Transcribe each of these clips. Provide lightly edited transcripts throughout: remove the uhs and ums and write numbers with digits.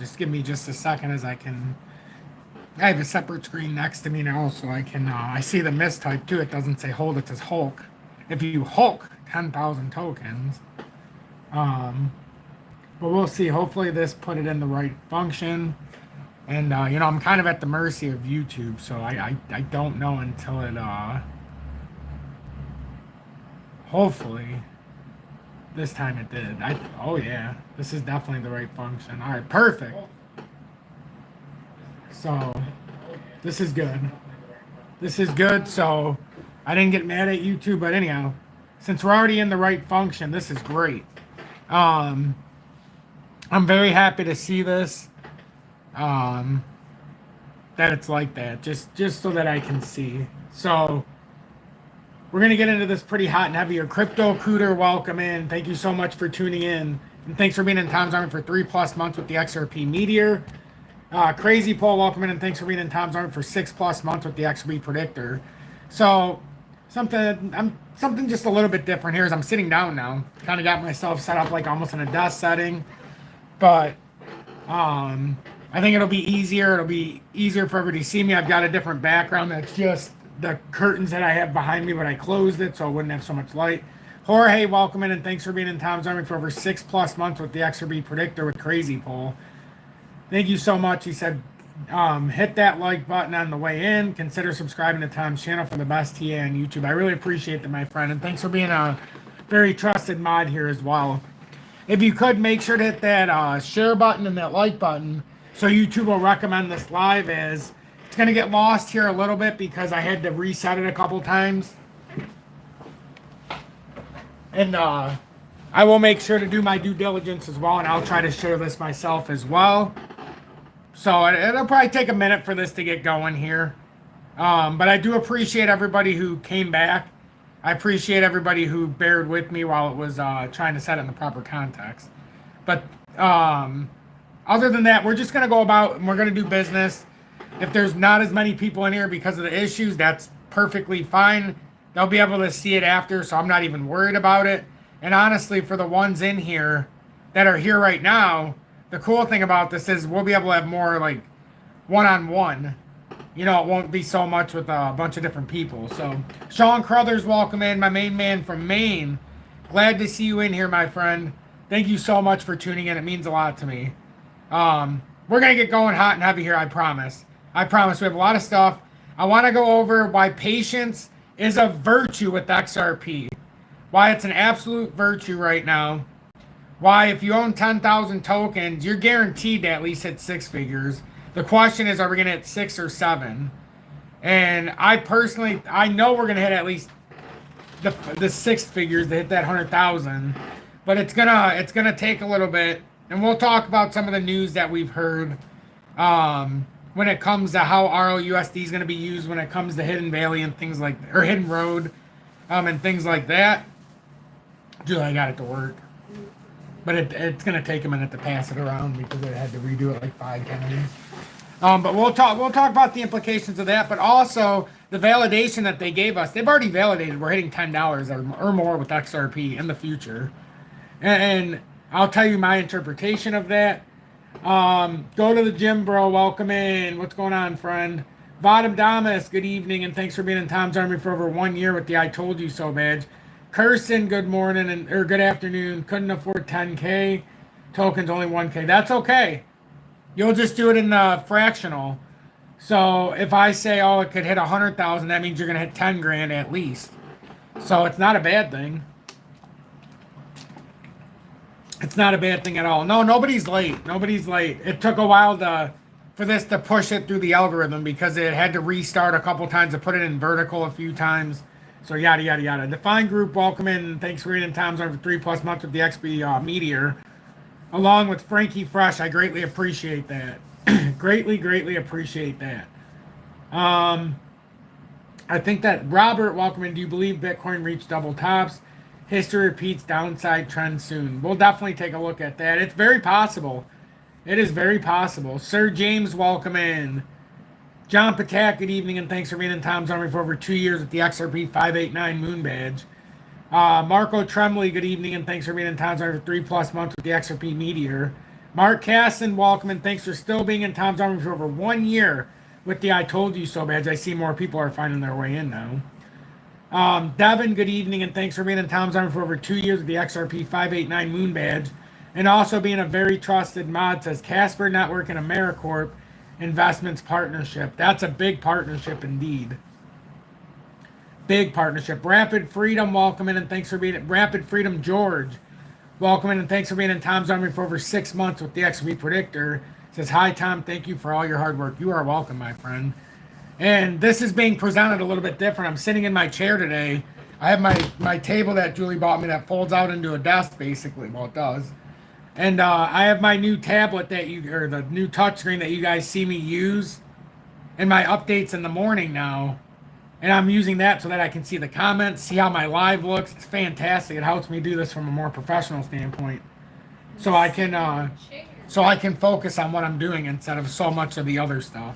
Just give me just a second as I have a separate screen next to me now, so I can, I see the mistype too. It doesn't say hold, it says Hulk. If you Hulk 10,000 tokens, but we'll see. Hopefully this put it in the right function. And, you know, I'm kind of at the mercy of YouTube, so I don't know until it, hopefully this time it did. Oh yeah, this is definitely the right function. All right, perfect. So this is good. This is good. So I didn't get mad at YouTube, but anyhow, since we're already in the right function, this is great. I'm very happy to see this. That it's like that. Just so that I can see. So we're going to get into this pretty hot and heavy. Crypto Cooter, welcome in. Thank you so much for tuning in. And thanks for being in Tom's Army for 3+ months with the XRP Meteor. Crazy Paul, welcome in. And thanks for being in Tom's Army for 6+ months with the XRP Predictor. So something just a little bit different here is I'm sitting down now. Kind of got myself set up like almost in a desk setting. But I think it'll be easier. It'll be easier for everybody to see me. I've got a different background that's just the curtains that I have behind me, but I closed it so it wouldn't have so much light. Jorge, welcome in, and thanks for being in Tom's Army for over 6+ months with the XRP Predictor with Crazy Pole. Thank you so much. He said, hit that like button on the way in. Consider subscribing to Tom's channel for the best TA on YouTube. I really appreciate that, my friend, and thanks for being a very trusted mod here as well. If you could, make sure to hit that share button and that like button so YouTube will recommend this live, as it's going to get lost here a little bit because I had to reset it a couple times. And I will make sure to do my due diligence as well, and I'll try to share this myself as well. So it'll probably take a minute for this to get going here. But I do appreciate everybody who came back. I appreciate everybody who bared with me while it was trying to set it in the proper context. But other than that, we're just going to go about and we're going to do business. If there's not as many people in here because of the issues, that's perfectly fine. They'll be able to see it after, so I'm not even worried about it. And honestly, for the ones in here that are here right now, the cool thing about this is we'll be able to have more like one-on-one. You know, it won't be so much with a bunch of different people. So Sean Crothers, welcome in, my main man from Maine. Glad to see you in here, my friend. Thank you so much for tuning in. It means a lot to me. We're going to get going hot and heavy here, I promise. I promise. We have a lot of stuff. I want to go over why patience is a virtue with XRP. Why it's an absolute virtue right now. Why if you own 10,000 tokens, you're guaranteed to at least hit 6 figures. The question is, are we going to hit 6 or 7? And I personally, I know we're going to hit at least the 6 figures to hit that 100,000. But it's gonna take a little bit. And we'll talk about some of the news that we've heard when it comes to how RLUSD is going to be used when it comes to Hidden Valley and things like, or Hidden Road and things like that. Dude, I got it to work. But it's going to take a minute to pass it around because I had to redo it like 5 times. But we'll talk about the implications of that, but also the validation that they gave us. They've already validated we're hitting $10 or more with XRP in the future. And I'll tell you my interpretation of that. Go to the gym, bro. Welcome in. What's going on, friend? Vadam Damas, good evening, and thanks for being in Tom's Army for over 1 year with the I Told You So badge. Kirsten, good morning or good afternoon. Couldn't afford 10K. Tokens only 1K. That's okay. You'll just do it in fractional. So if I say, oh, it could hit 100,000, that means you're going to hit 10 grand at least. So it's not a bad thing. It's not a bad thing at all. No, nobody's late. Nobody's late. It took a while for this to push it through the algorithm because it had to restart a couple times to put it in vertical a few times. So yada, yada, yada. Defined Group, welcome in. Thanks for reading Tom's Army for 3+ months with the XP Meteor. Along with Frankie Fresh, I greatly appreciate that. greatly appreciate that. I think that Robert, welcome in. Do you believe Bitcoin reached double tops? History repeats downside trend soon. We'll definitely take a look at that. It's very possible. It is very possible. Sir James, welcome in. John Patak, good evening, and thanks for being in Tom's Army for over 2 years with the XRP 589 Moon Badge. Marco Tremley, good evening, and thanks for being in Tom's Army for 3+ months with the XRP Meteor. Mark Casson, welcome, and thanks for still being in Tom's Army for over 1 year with the I Told You So badge. I see more people are finding their way in now. Devin, good evening, and thanks for being in Tom's Army for over 2 years with the XRP 589 Moon badge, and also being a very trusted mod, says Casper Network and AmeriCorp Investments Partnership. That's a big partnership indeed. Big partnership. Rapid Freedom, welcome in, and thanks for being Rapid Freedom George. Welcome in, and thanks for being in Tom's Army for over 6 months with the XRP Predictor. Says, hi, Tom. Thank you for all your hard work. You are welcome, my friend. And this is being presented a little bit different. I'm sitting in my chair today. I have my table that Julie bought me that folds out into a desk, basically. Well, it does. And I have my new tablet or the new touchscreen that you guys see me use in my updates in the morning now. And I'm using that so that I can see the comments, see how my live looks. It's fantastic. It helps me do this from a more professional standpoint. So I can focus on what I'm doing instead of so much of the other stuff.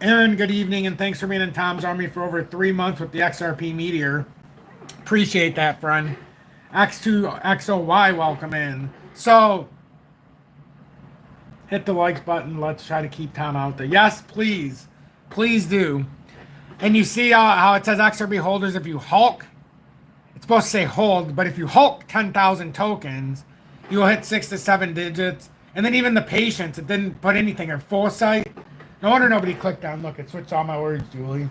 Aaron, good evening, and thanks for being in Tom's Army for over 3 months with the XRP Meteor. Appreciate that, friend. X2XOY, welcome in. So, hit the like button. Let's try to keep Tom out there. Yes, please. Please do. And you see how it says XRP holders, if you Hulk, it's supposed to say hold, but if you Hulk 10,000 tokens, you'll hit 6 to 7 digits. And then even the patience, it didn't put anything, or FOESIGHT. No wonder nobody clicked on. Look, it switched all my words, Julie.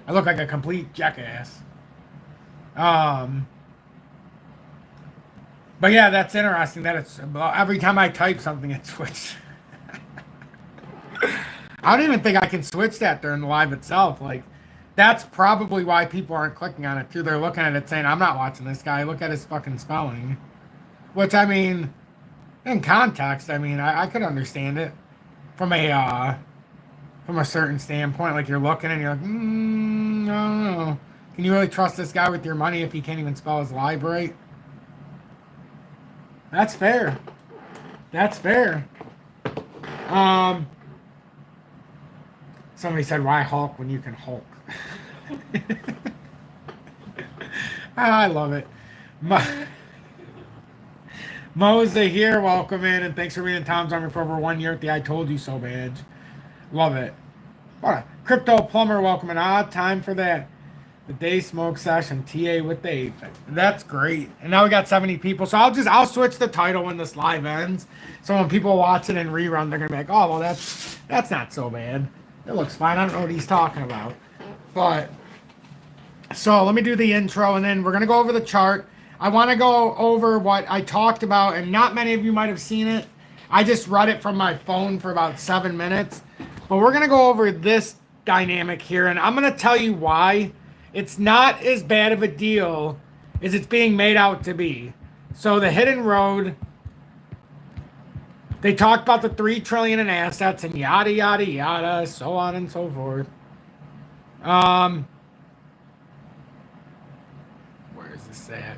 I look like a complete jackass. But yeah, that's interesting that it's every time I type something, it switches. I don't even think I can switch that during the live itself. Like, that's probably why people aren't clicking on it too. They're looking at it saying, I'm not watching this guy. Look at his fucking spelling. Which, I mean, in context, I mean, I could understand it from a certain standpoint. Like, you're looking and you're like, I don't know. Can you really trust this guy with your money if he can't even spell his live right? That's fair. That's fair. Somebody said, why Hulk when you can Hulk? I love it. Moza here, welcome in, and thanks for being in Tom's Army for over 1 year with the I Told You So badge. Love it. What a Crypto Plumber, welcome in. Time for that. The day smoke session, TA with the 8. That's great. And now we got 70 people. So I'll switch the title when this live ends. So when people watch it in rerun, they're gonna be like, oh well, that's not so bad. It looks fine. I don't know what he's talking about. But so let me do the intro, and then we're gonna go over the chart. I want to go over what I talked about, and not many of you might have seen it. I just read it from my phone for about 7 minutes. But we're gonna go over this dynamic here, and I'm gonna tell you why it's not as bad of a deal as it's being made out to be. So the hidden road, they talked about the 3 trillion in assets and yada yada yada, so on and so forth. Where is this at?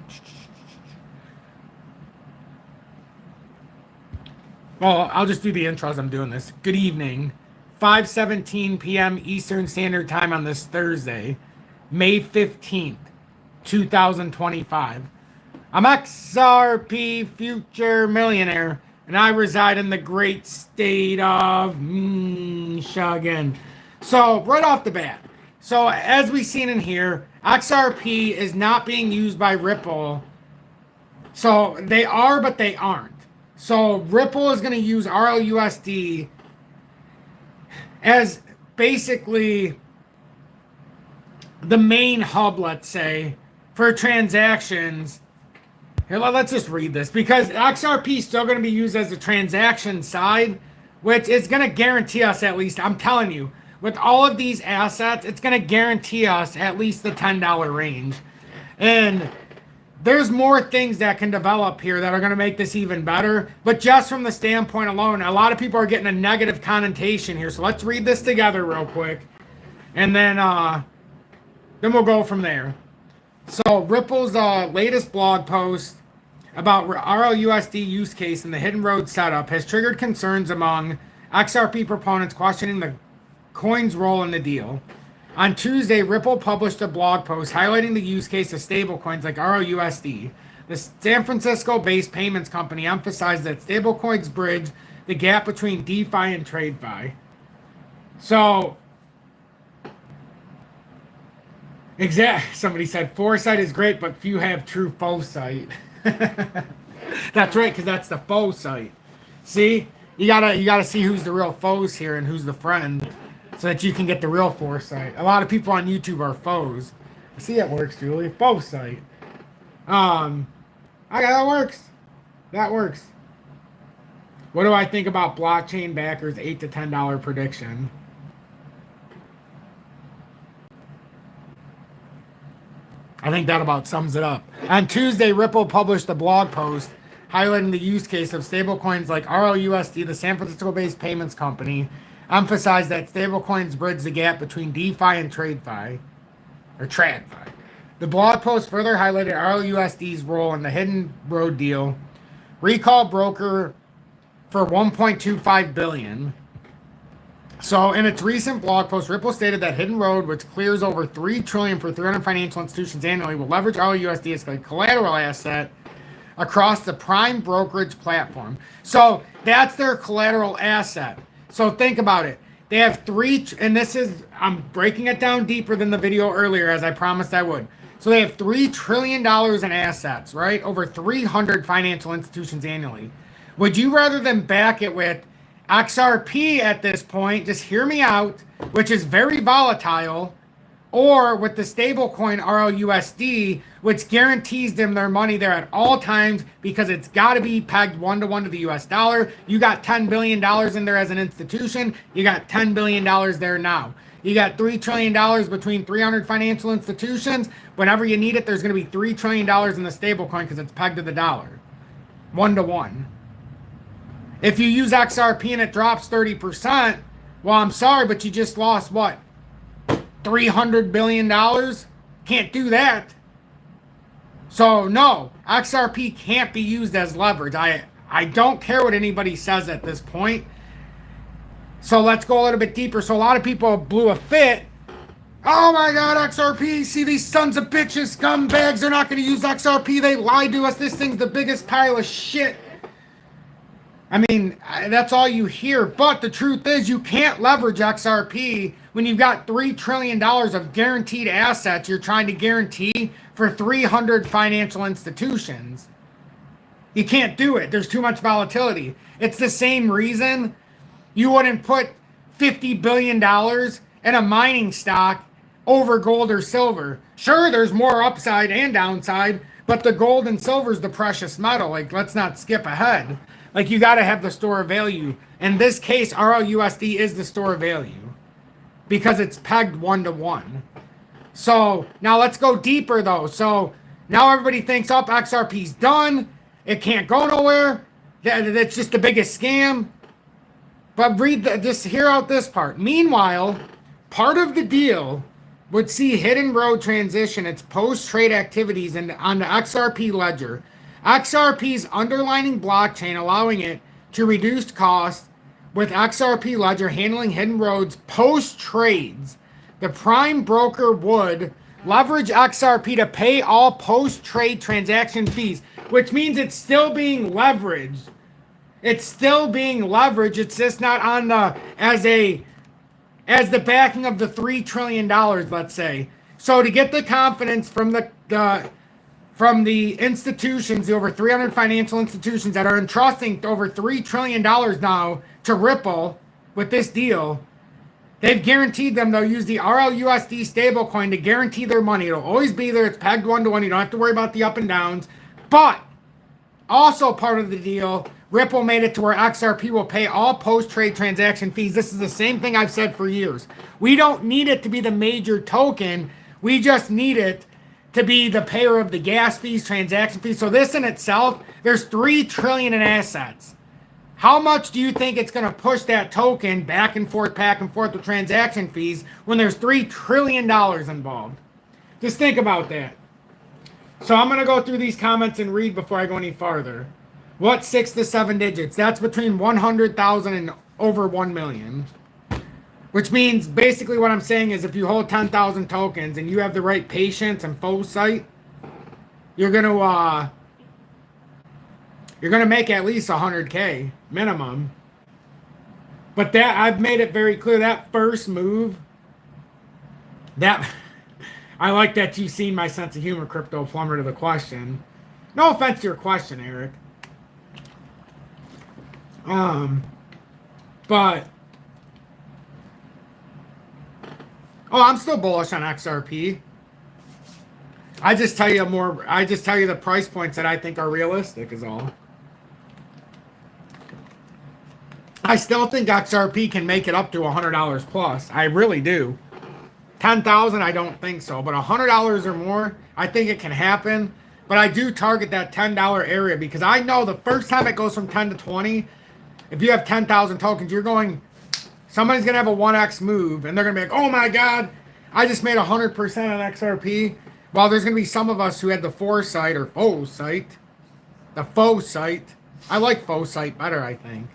Well, I'll just do the intro as I'm doing this. Good evening. 5:17 p.m. Eastern Standard Time on this Thursday, May 15th, 2025. I'm XRP Future Millionaire, and I reside in the great state of Michigan. So, right off the bat, so as we've seen in here, XRP is not being used by Ripple. So, they are, but they aren't. So, Ripple is going to use RLUSD as basically the main hub, let's say, for transactions. Here, let's just read this, because XRP is still going to be used as the transaction side, which is going to guarantee us, at least, I'm telling you, with all of these assets, it's going to guarantee us at least the $10 range. And there's more things that can develop here that are going to make this even better. But just from the standpoint alone, a lot of people are getting a negative connotation here. So let's read this together real quick. And then we'll go from there. So Ripple's latest blog post about RLUSD use case and the hidden road setup has triggered concerns among XRP proponents questioning the coin's role in the deal. On Tuesday, Ripple published a blog post highlighting the use case of stablecoins like RLUSD. The San Francisco-based payments company emphasized that stablecoins bridge the gap between DeFi and TradeFi. So, somebody said, foresight is great, but few have true FOESIGHT. That's right, because that's the FOESIGHT. See? You gotta see who's the real foes here and who's the friend, so that you can get the real foresight. A lot of people on YouTube are foes. See, it works, Julie. FOESIGHT. Okay, that works. That works. What do I think about blockchain backers' $8 to $10 prediction? I think that about sums it up. On Tuesday, Ripple published a blog post highlighting the use case of stablecoins like RLUSD. The San Francisco-based payments company emphasized that stablecoins bridge the gap between DeFi and TradeFi, or TradFi. The blog post further highlighted RLUSD's role in the Hidden Road deal, recall broker for $1.25 billion. So, in its recent blog post, Ripple stated that Hidden Road, which clears over $3 trillion for 300 financial institutions annually, will leverage RLUSD as a collateral asset across the prime brokerage platform. So, that's their collateral asset. So, think about it. They have and this is, I'm breaking it down deeper than the video earlier, as I promised I would. So, they have $3 trillion in assets, right? Over 300 financial institutions annually. Would you rather than back it with XRP at this point, just hear me out, which is very volatile, or with the stablecoin RLUSD, which guarantees them their money there at all times because it's got to be pegged 1-to-1 to the US dollar. You got $10 billion in there as an institution. You got $10 billion there now. You got $3 trillion between 300 financial institutions. Whenever you need it, there's going to be $3 trillion in the stablecoin because it's pegged to the dollar. 1-to-1. If you use XRP and it drops 30%, well, I'm sorry, but you just lost what? $300 billion? Can't do that. So, no, XRP can't be used as leverage. I don't care what anybody says at this point. So, let's go a little bit deeper. So, a lot of people blew a fit. Oh my God, XRP. See, these sons of bitches, scumbags, they're not going to use XRP. They lied to us. This thing's the biggest pile of shit. I mean, that's all you hear. But the truth is, you can't leverage XRP when you've got $3 trillion of guaranteed assets you're trying to guarantee for 300 financial institutions. You can't do it. There's too much volatility. It's the same reason you wouldn't put $50 billion in a mining stock over gold or silver. Sure, there's more upside and downside, but the gold and silver is the precious metal. Like, let's not skip ahead. Like, you got to have the store of value. In this case, RLUSD is the store of value because it's pegged 1-to-1. So, now let's go deeper, though. So, now everybody thinks, oh, XRP's done. It can't go nowhere. That's just the biggest scam. But just hear out this part. Meanwhile, part of the deal would see Hidden Road transition its post-trade activities on the XRP ledger. XRP's underlying blockchain allowing it to reduce costs with XRP ledger handling Hidden Road's post-trades. The prime broker would leverage XRP to pay all post-trade transaction fees, which means it's still being leveraged. It's still being leveraged. It's just not on the as the backing of the $3 trillion, let's say. So to get the confidence from the institutions, the over 300 financial institutions that are entrusting over $3 trillion now to Ripple with this deal, they've guaranteed them they'll use the RLUSD stablecoin to guarantee their money. It'll always be there. It's pegged 1-to-1. You don't have to worry about the up and downs. But also part of the deal, Ripple made it to where XRP will pay all post-trade transaction fees. This is the same thing I've said for years. We don't need it to be the major token. We just need it to be the payer of the gas fees, transaction fees. So this in itself, there's $3 trillion in assets. How much do you think it's going to push that token back and forth with transaction fees when there's $3 trillion involved? Just think about that. So I'm going to go through these comments and read before I go any farther. What 6 to 7 digits? That's between 100,000 and over 1 million. Which means basically what I'm saying is if you hold 10,000 tokens and you have the right patience and foresight, you're going to You're going to make at least 100K minimum. But that, I've made it very clear, that first move, that I like that you've seen my sense of humor, Crypto Plumber, to the question. No offense to your question, Eric. But I'm still bullish on XRP. I just tell you the price points that I think are realistic is all. I still think XRP can make it up to $100 plus. I really do. 10,000, I don't think so, but $100 or more, I think it can happen. But I do target that $10 area because I know the first time it goes from 10 to 20, if you have 10,000 tokens, somebody's going to have a 1x move, and they're going to be like, oh my God, I just made 100% on XRP. Well, there's going to be some of us who had the FOESIGHT or FOESIGHT. The FOESIGHT. I like FOESIGHT better, I think.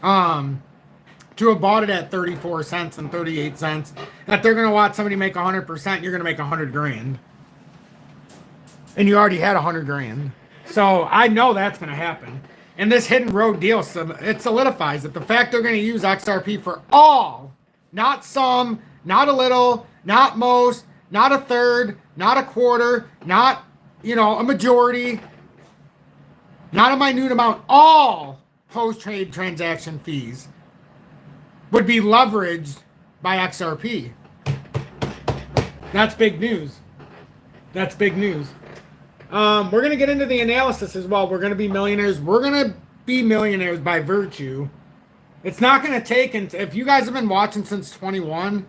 To have bought it at 34 cents and 38 cents, that they're going to watch somebody make 100%, you're going to make 100 grand. And you already had 100 grand. So I know that's going to happen. And this hidden road deal, it solidifies that the fact they're going to use XRP for all, not some, not a little, not most, not a third, not a quarter, not, a majority, not a minute amount, all post-trade transaction fees would be leveraged by XRP. That's big news. That's big news. We're going to get into the analysis as well. We're going to be millionaires. We're going to be millionaires by virtue. It's not going to take, if you guys have been watching since 21,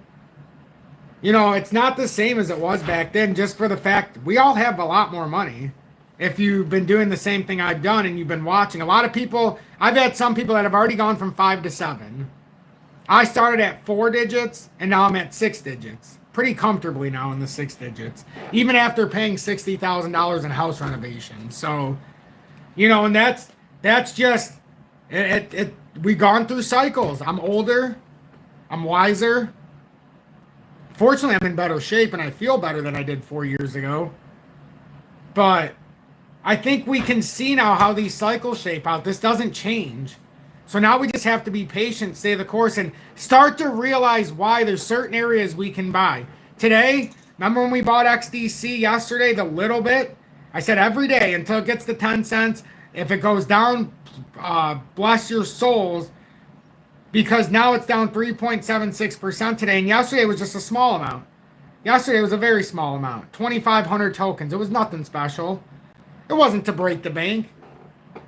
it's not the same as it was back then, just for the fact we all have a lot more money. If you've been doing the same thing I've done and you've been watching, a lot of people, I've had some people that have already gone from 5 to 7. I started at 4 digits and now I'm at 6 digits. Pretty comfortably now in the 6 digits, even after paying $60,000 in house renovation. So, and that's just it. We've gone through cycles. I'm older, I'm wiser. Fortunately, I'm in better shape and I feel better than I did 4 years ago. But I think we can see now how these cycles shape out. This doesn't change. So now we just have to be patient, stay the course, and start to realize why there's certain areas we can buy. Today, remember when we bought XDC yesterday, the little bit? I said every day until it gets to 10 cents. If it goes down, bless your souls, because now it's down 3.76% today, and yesterday was just a small amount. Yesterday was a very small amount, 2,500 tokens. It was nothing special. It wasn't to break the bank.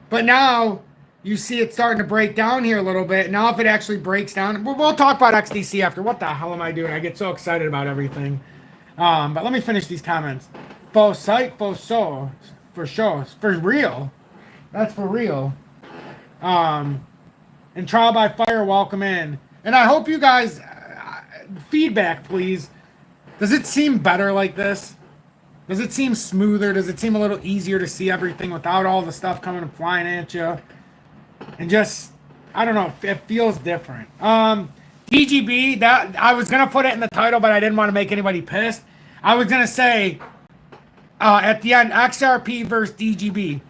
But now you see it starting to break down here a little bit. Now if it actually breaks down, we'll talk about XDC after. What the hell am I doing? I get so excited about everything. But let me finish these comments. FOESIGHT, for sure, for real. That's for real. And Trial by Fire, welcome in. And I hope you guys, feedback please. Does it seem better like this? Does it seem smoother? Does it seem a little easier to see everything without all the stuff coming and flying at you? And just, I don't know, it feels different. DGB, that I was going to put it in the title, but I didn't want to make anybody pissed. I was going to say, at the end, XRP versus DGB.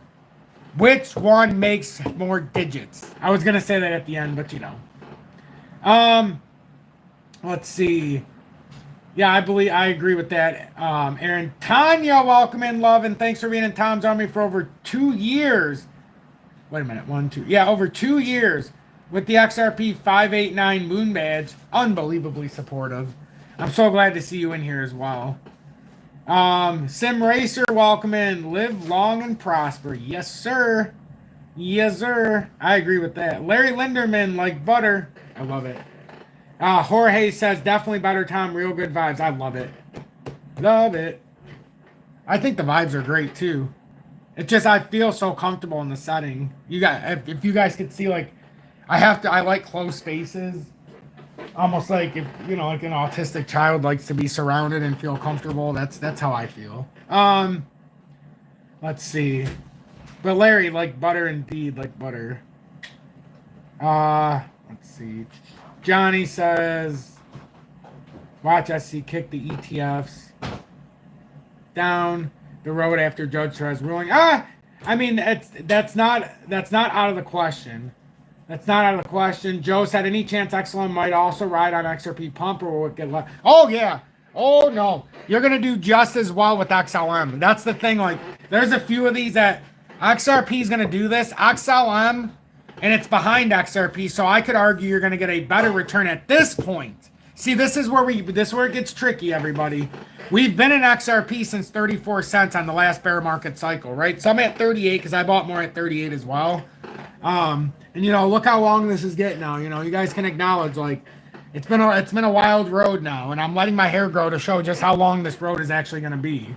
Which one makes more digits? I was going to say that at the end, but let's see. Yeah, I agree with that. Aaron, Tanya, welcome in, love, and thanks for being in Tom's Army for over 2 years. Wait a minute, 1, 2. Yeah, over 2 years with the XRP 589 Moon Badge. Unbelievably supportive. I'm so glad to see you in here as well. Sim Racer, welcome in. Live long and prosper. Yes, sir. Yes, sir. I agree with that. Larry Linderman, like butter. I love it. Jorge says, definitely better, Tom. Real good vibes. I love it. Love it. I think the vibes are great, too. It's just I feel so comfortable in the setting. You guys, if you guys could see, like, I like close spaces. Almost like if like an autistic child likes to be surrounded and feel comfortable. That's how I feel. Let's see. But Larry, like butter indeed, like butter. Let's see. Johnny says, watch SC kick the ETFs down the road after Judge Torres ruling. I mean, that's not out of the question. That's not out of the question. Joe said any chance XLM might also ride on XRP pump or will it get left? Oh yeah. Oh no. You're gonna do just as well with XLM. That's the thing. Like, there's a few of these that XRP is gonna do this. XLM, and it's behind XRP, so I could argue you're gonna get a better return at this point. See, this is where it gets tricky, everybody. We've been in XRP since 34 cents on the last bear market cycle, right? So I'm at 38 because I bought more at 38 as well. And you know, look how long this is getting now. You know, you guys can acknowledge, like, it's been a wild road now, and I'm letting my hair grow to show just how long this road is actually going to be.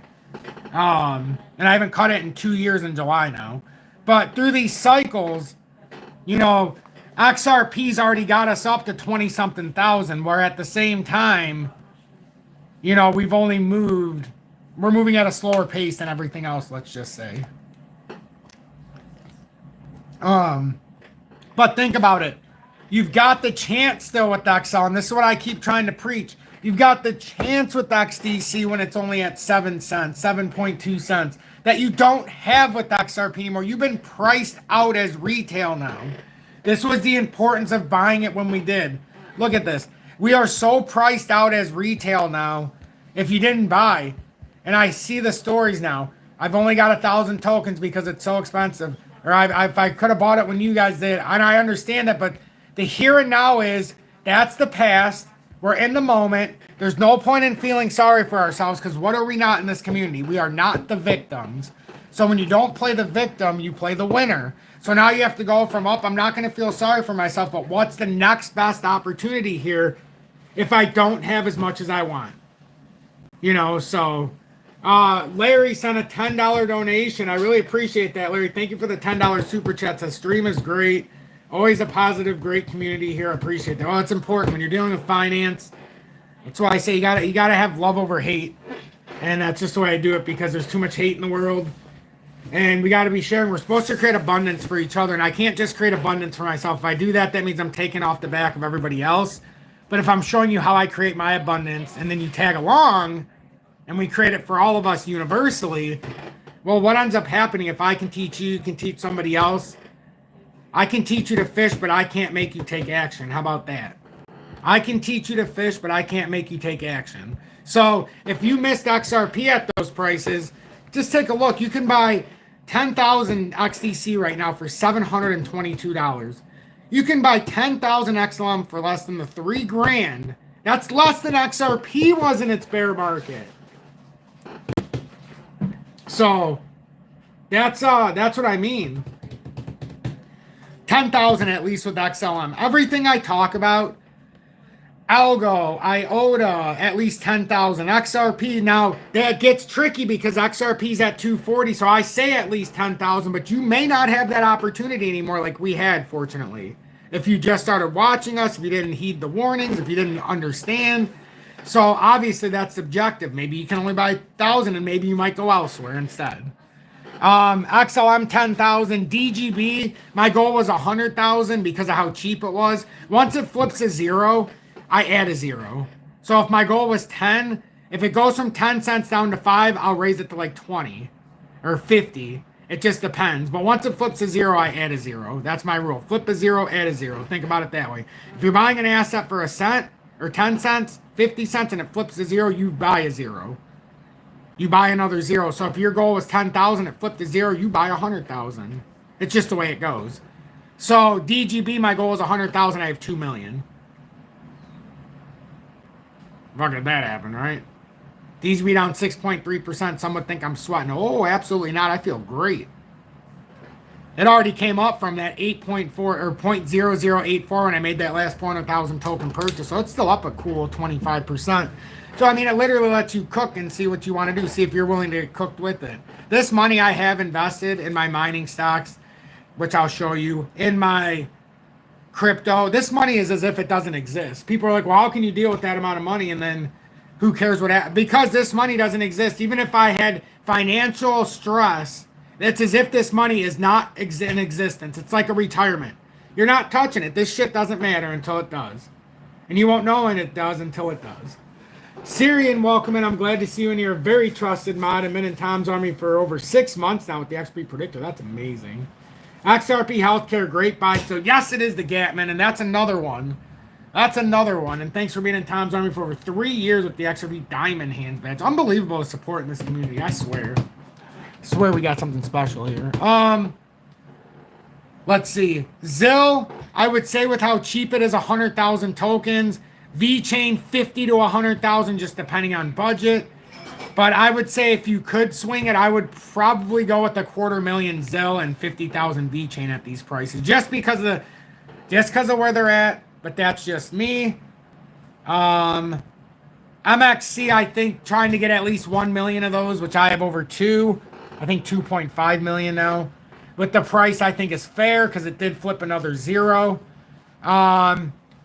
And I haven't cut it in 2 years in July now. But through these cycles, you know, XRP's already got us up to 20-something thousand, where at the same time, you know, we're moving at a slower pace than everything else, let's just say. But think about it. You've got the chance still with XL, and this is what I keep trying to preach. You've got the chance with XDC when it's only at 7 cents, 7.2 cents, that you don't have with XRP anymore. You've been priced out as retail now. This was the importance of buying it when we did. Look at this. We are so priced out as retail now. If you didn't buy, and I see the stories now, I've only got 1,000 tokens because it's so expensive. Or if I could have bought it when you guys did, and I understand that, but the here and now is, that's the past. We're in the moment. There's no point in feeling sorry for ourselves, because what are we not in this community? We are not the victims. So when you don't play the victim, you play the winner. So now you have to go from up, I'm not going to feel sorry for myself, but what's the next best opportunity here if I don't have as much as I want? You know, so... Larry sent a $10 donation. I really appreciate that, Larry. Thank you for the $10 super chat. The stream is great. Always a positive, great community here. I appreciate that. Well, it's important when you're dealing with finance. That's why I say you gotta have love over hate, and that's just the way I do it, because there's too much hate in the world, and we got to be sharing. We're supposed to create abundance for each other, and I can't just create abundance for myself. If I do that, that means I'm taking off the back of everybody else. But if I'm showing you how I create my abundance, and then you tag along, and we create it for all of us universally, well, what ends up happening, if I can teach you, you can teach somebody else. I can teach you to fish, but I can't make you take action. How about that? I can teach you to fish, but I can't make you take action. So if you missed XRP at those prices, just take a look. You can buy 10,000 XDC right now for $722. You can buy 10,000 XLM for less than the $3,000. That's less than XRP was in its bear market. So that's what I mean. 10,000 at least with XLM. Everything I talk about, Algo, IOTA, at least 10,000. XRP, now that gets tricky because XRP's at 240, so I say at least 10,000, but you may not have that opportunity anymore like we had, fortunately. If you just started watching us, if you didn't heed the warnings, if you didn't understand. So obviously that's subjective. Maybe you can only buy 1,000 and maybe you might go elsewhere instead. XLM 10,000. DGB, my goal was 100,000 because of how cheap it was. Once it flips to 0, I add a 0. So if my goal was 10, if it goes from 10 cents down to 5, I'll raise it to like 20 or 50. It just depends. But once it flips to 0, I add a 0. That's my rule. Flip a 0, add a 0. Think about it that way. If you're buying an asset for a cent or 10 cents, 50 cents, and it flips to 0, you buy a 0. You buy another 0. So if your goal was 10,000, it flipped to 0, you buy 100,000. It's just the way it goes. So DGB, my goal is 100,000. I have 2 million. Fuck, did that happen, right? DGB down 6.3%. Some would think I'm sweating. Oh, absolutely not. I feel great. It already came up from that 8.4 or 0.0084 when I made that last 400,000 token purchase. So it's still up a cool 25%. So, I mean, it literally lets you cook and see what you want to do. See if you're willing to get cooked with it. This money I have invested in my mining stocks, which I'll show you, in my crypto. This money is as if it doesn't exist. People are like, well, how can you deal with that amount of money? And then who cares what happens? Because this money doesn't exist. Even if I had financial stress, it's as if this money is not in existence. It's like a retirement. You're not touching it. This shit doesn't matter until it does. And you won't know when it does until it does. Syrian, welcome in. I'm glad to see you in your very trusted mod. I've been in Tom's Army for over 6 months now with the XP Predictor. That's amazing. XRP Healthcare, great buy. So yes, it is the Gatman, and that's another one. That's another one. And thanks for being in Tom's Army for over 3 years with the XRP Diamond Hands badge. Unbelievable support in this community, I swear. I swear we got something special here. Let's see. ZIL, I would say with how cheap it is, 100,000 tokens. VeChain, 50 to 100,000, just depending on budget. But I would say if you could swing it, I would probably go with a 250,000 ZIL and 50,000 VeChain at these prices, just because of where they're at. But that's just me. MXC, I think trying to get at least 1 million of those, which I have over 2. I think 2.5 million now. With the price, I think is fair because it did flip another 0.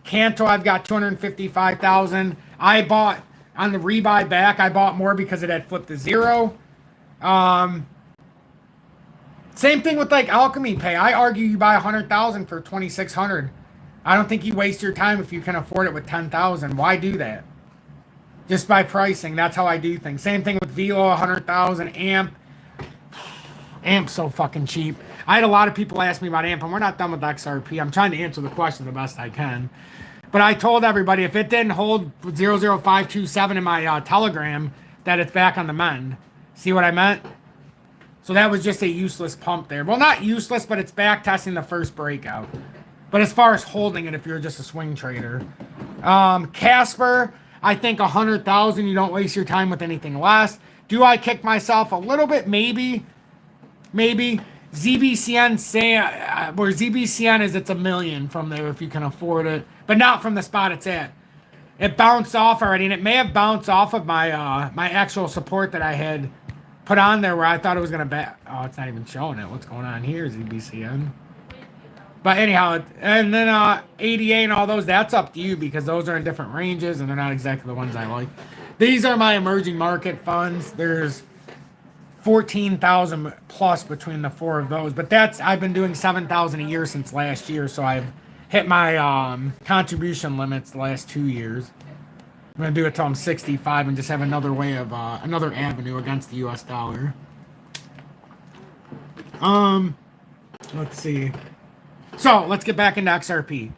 Canto, I've got 255,000. I bought on the rebuy back. I bought more because it had flipped to 0. Same thing with like Alchemy Pay. I argue you buy 100,000 for 2,600. I don't think you waste your time if you can afford it with 10,000. Why do that? Just by pricing. That's how I do things. Same thing with VELO, 100,000. AMP. AMP's so fucking cheap. I had a lot of people ask me about AMP, and we're not done with XRP. I'm trying to answer the question the best I can. But I told everybody, if it didn't hold 00527 in my Telegram, that it's back on the mend. See what I meant? So that was just a useless pump there. Well, not useless, but it's back testing the first breakout. But as far as holding it, if you're just a swing trader. Casper, I think 100,000. You don't waste your time with anything less. Do I kick myself a little bit? Maybe. ZBCN, say where ZBCN is, it's 1 million from there if you can afford it, but not from the spot it's at. It bounced off already, and it may have bounced off of my my actual support that I had put on there where I thought it was gonna bet. Oh, it's not even showing it. What's going on here, ZBCN? But anyhow, and then ADA and all those, that's up to you because those are in different ranges and they're not exactly the ones I like. These are my emerging market funds. There's 14,000 plus between the 4 of those, but I've been doing 7,000 a year since last year, so I've hit my contribution limits the last 2 years. I'm gonna do it till I'm 65 and just have another way of another avenue against the US dollar. Let's see. So let's get back into XRP.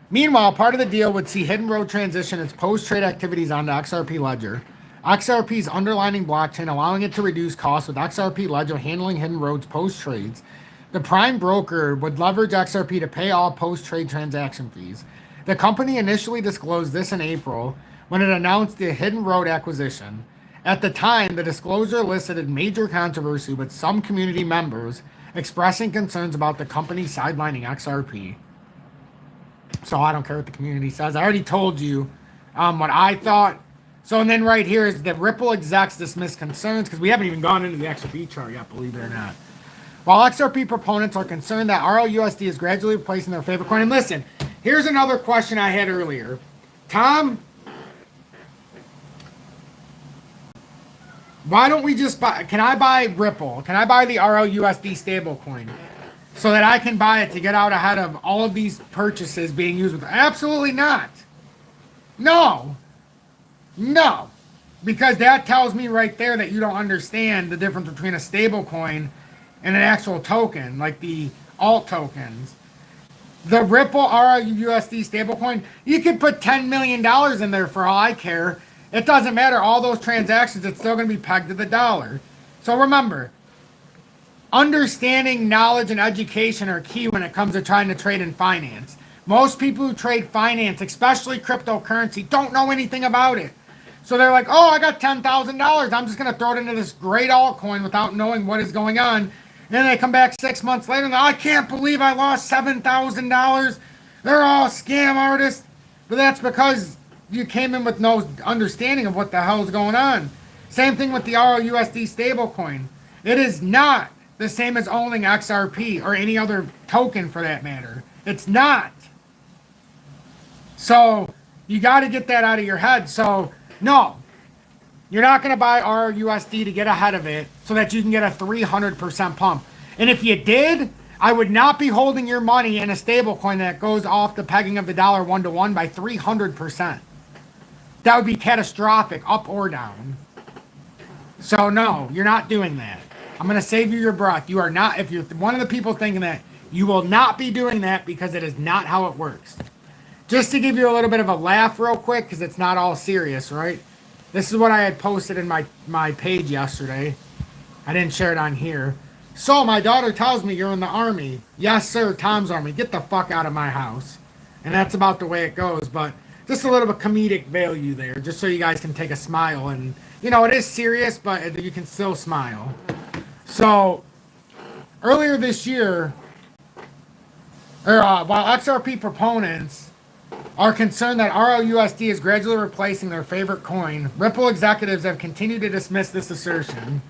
Meanwhile, part of the deal would see Hidden Road transition its post-trade activities onto XRP Ledger. XRP's underlining blockchain, allowing it to reduce costs with XRP Ledger handling Hidden Road's post-trades. The prime broker would leverage XRP to pay all post-trade transaction fees. The company initially disclosed this in April when it announced the Hidden Road acquisition. At the time, the disclosure elicited major controversy with some community members expressing concerns about the company sidelining XRP. So I don't care what the community says. I already told you what I thought. So, and then right here is that Ripple execs dismiss concerns, because we haven't even gone into the XRP chart yet, believe it or not. While XRP proponents are concerned that RLUSD is gradually replacing their favorite coin. And listen, here's another question I had earlier. Tom, why don't we just buy, can I buy Ripple? Can I buy the RLUSD stablecoin so that I can buy it to get out ahead of all of these purchases being used with? Absolutely not. No. No, because that tells me right there that you don't understand the difference between a stable coin and an actual token, like the alt tokens. The Ripple RUSD stablecoin, you could put $10 million in there for all I care. It doesn't matter. All those transactions, it's still going to be pegged to the dollar. So remember, understanding, knowledge, and education are key when it comes to trying to trade in finance. Most people who trade finance, especially cryptocurrency, don't know anything about it. So they're like, oh, I got $10,000. I'm just going to throw it into this great altcoin without knowing what is going on. And then they come back 6 months later and I can't believe I lost $7,000. They're all scam artists. But that's because you came in with no understanding of what the hell is going on. Same thing with the RLUSD stablecoin. It is not the same as owning XRP or any other token for that matter. It's not. So you got to get that out of your head. So no, you're not going to buy RUSD to get ahead of it so that you can get a 300% pump. And if you did, I would not be holding your money in a stable coin that goes off the pegging of the dollar 1-to-1 by 300%. That would be catastrophic, up or down. So no, you're not doing that. I'm going to save you your breath. You are not, if you're one of the people thinking that, you will not be doing that because it is not how it works. Just to give you a little bit of a laugh real quick, because it's not all serious, right? This is what I had posted in my page yesterday. I didn't share it on here. So my daughter tells me you're in the Army. Yes, sir, Tom's Army. Get the fuck out of my house. And that's about the way it goes. But just a little bit of comedic value there, just so you guys can take a smile. And, you know, it is serious, but you can still smile. So, earlier this year, while XRP proponents are concerned that RLUSD is gradually replacing their favorite coin, Ripple executives have continued to dismiss this assertion.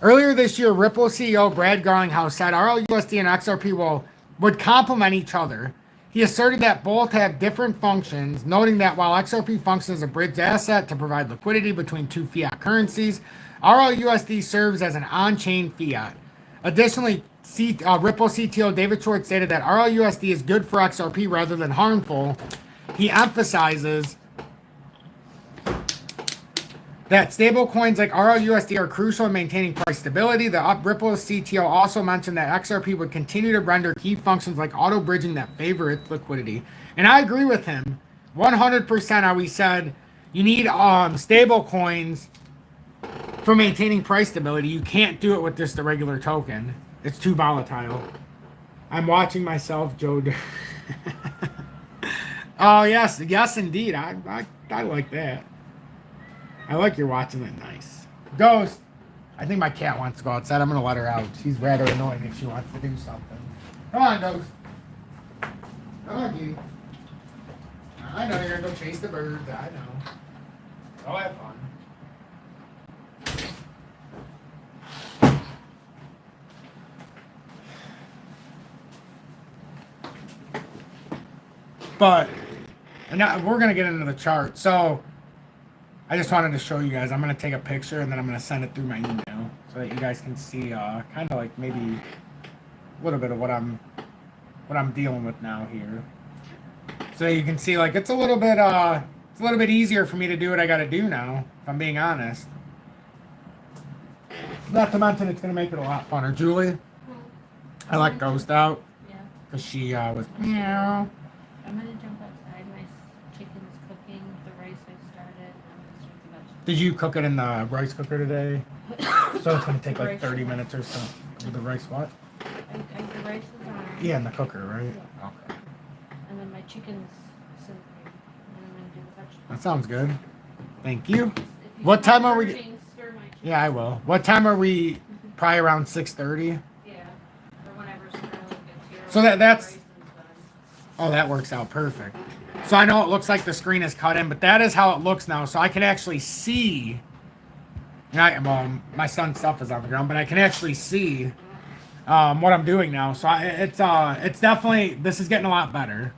Earlier this year, Ripple CEO Brad Garlinghouse said RLUSD and XRP would complement each other. He asserted that both have different functions, noting that while XRP functions as a bridge asset to provide liquidity between two fiat currencies, RLUSD serves as an on-chain fiat. Additionally, Ripple CTO David Schwartz stated that RLUSD is good for XRP rather than harmful. He emphasizes that stablecoins like RLUSD are crucial in maintaining price stability. The Ripple CTO also mentioned that XRP would continue to render key functions like auto bridging that favor its liquidity. And I agree with him 100% how he said you need stablecoins for maintaining price stability. You can't do it with just the regular token. It's too volatile. I'm watching myself, Joe. Oh, yes. Yes, indeed. I like that. I like you're watching it. Nice. Ghost. I think my cat wants to go outside. I'm going to let her out. She's rather annoying if she wants to do something. Come on, Ghost. Come on, Kitty. I know you're going to go chase the birds. I know. Go have fun. But and now we're going to get into the chart. So I just wanted to show you guys. I'm going to take a picture and then I'm going to send it through my email so that you guys can see kind of like maybe a little bit of what I'm dealing with now here. So you can see like it's a little bit easier for me to do what I got to do now, if I'm being honest. Not to mention it's going to make it a lot funner. Julie, I let Ghost out because she was meow. I'm gonna jump outside. My chicken's cooking. The rice I started. I'm gonna start the vegetables. Did you cook it in the rice cooker today? So it's gonna take like 30 minutes or so. With the rice what? The rice is on. Yeah, in the cooker, right? Yeah. Okay. And then my chicken's simmering. And I'm gonna do the vegetables. That sounds good. Thank you. What time are we? Yeah, I will. What time are we? Probably around 6:30. Yeah. Or whenever Sterling gets here. So that's. Oh, that works out perfect. So I know it looks like the screen is cut in, but that is how it looks now. So I can actually see. Well, my son's stuff is on the ground, but I can actually see what I'm doing now. So it's definitely, this is getting a lot better.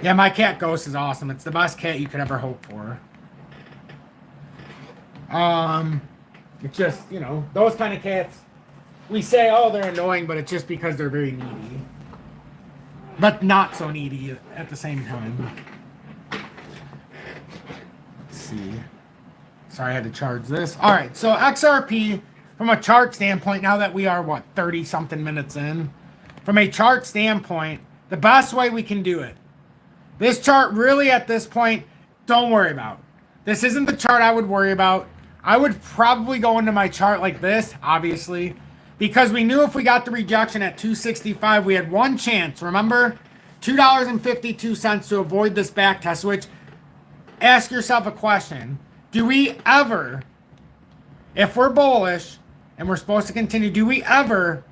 Yeah, my cat Ghost is awesome. It's the best cat you could ever hope for. It's just, you know, those kind of cats, we say, oh, they're annoying, but it's just because they're very needy. But not so needy at the same time. Let's see. Sorry, I had to charge this. All right, so XRP, from a chart standpoint, now that we are, 30-something minutes in, from a chart standpoint, the best way we can do it. This chart really, at this point, don't worry about. This isn't the chart I would worry about. I would probably go into my chart like this, obviously, because we knew if we got the rejection at 265, we had one chance. Remember? $2.52 to avoid this back test, which, ask yourself a question. Do we ever, if we're bullish and we're supposed to continue, do we ever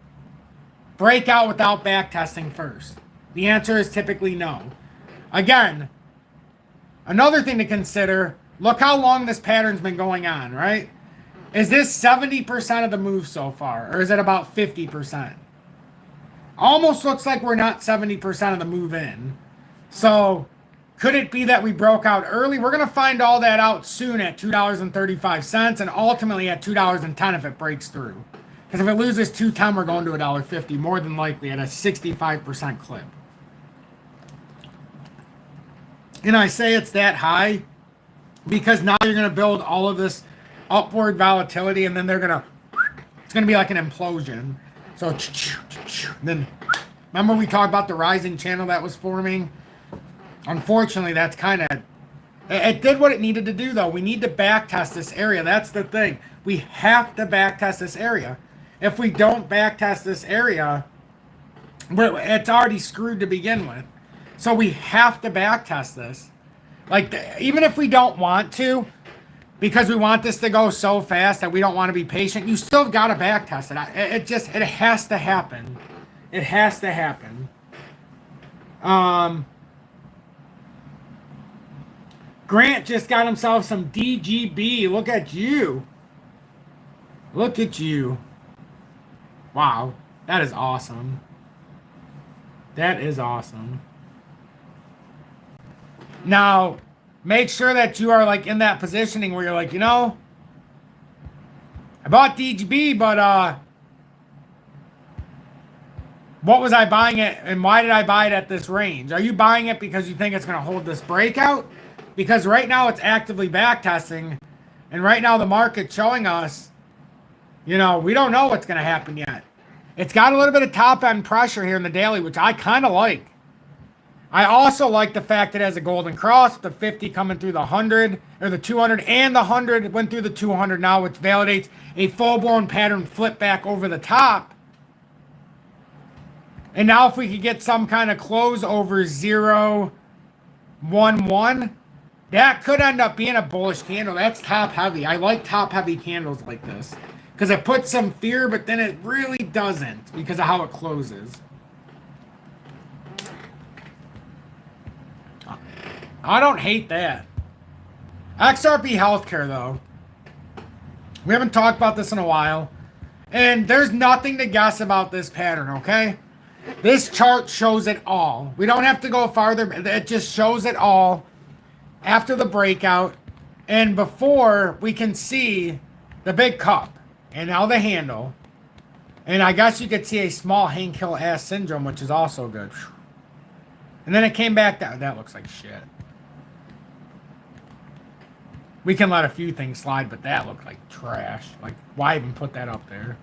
break out without back testing first? The answer is typically no. Again, another thing to consider, look how long this pattern's been going on, right? Is this 70% of the move so far, or is it about 50%? Almost looks like we're not 70% of the move in. So, could it be that we broke out early? We're going to find all that out soon at $2.35 and ultimately at $2.10 if it breaks through. Because if it loses $2.10, we're going to $1.50, more than likely at a 65% clip. And I say it's that high because now you're going to build all of this upward volatility, and then it's going to be like an implosion. So then, remember we talked about the rising channel that was forming? Unfortunately, that's kind of, it did what it needed to do, though. We need to back test this area. That's the thing. We have to back test this area. If we don't back test this area, it's already screwed to begin with. So we have to back test this. Like, even if we don't want to, because we want this to go so fast that we don't want to be patient, you still got to back test it. It has to happen. It has to happen. Grant just got himself some DGB. Look at you. Look at you. Wow. That is awesome. That is awesome. Now, make sure that you are like in that positioning where you're like, you know, I bought DGB, but what was I buying it and why did I buy it at this range? Are you buying it because you think it's going to hold this breakout? Because right now it's actively backtesting, and right now the market's showing us, you know, we don't know what's going to happen yet. It's got a little bit of top end pressure here in the daily, which I kind of like. I also like the fact that it has a golden cross, the 50 coming through the 100, or the 200, and the 100 went through the 200 now, which validates a full-blown pattern flip back over the top. And now if we could get some kind of close over 0, 1, 1, that could end up being a bullish candle. That's top heavy. I like top heavy candles like this because it puts some fear, but then it really doesn't because of how it closes. I don't hate that. XRP Healthcare, though. We haven't talked about this in a while. And there's nothing to guess about this pattern, okay? This chart shows it all. We don't have to go farther. It just shows it all after the breakout. And before we can see the big cup. And now the handle. And I guess you could see a small Hank Hill ass syndrome, which is also good. And then it came back down. That looks like shit. We can let a few things slide, but that looked like trash. Like, why even put that up there?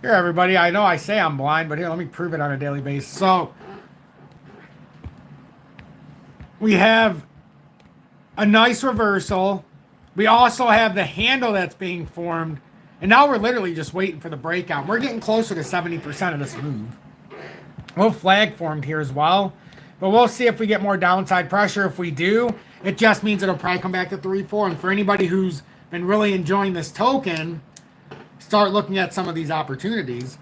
Here, everybody, I know I say I'm blind, but here, let me prove it on a daily basis. So, we have a nice reversal. We also have the handle that's being formed. And now we're literally just waiting for the breakout. We're getting closer to 70% of this move. We'll flag formed here as well. But we'll see if we get more downside pressure. If we do, it just means it'll probably come back to 3-4. And for anybody who's been really enjoying this token, start looking at some of these opportunities.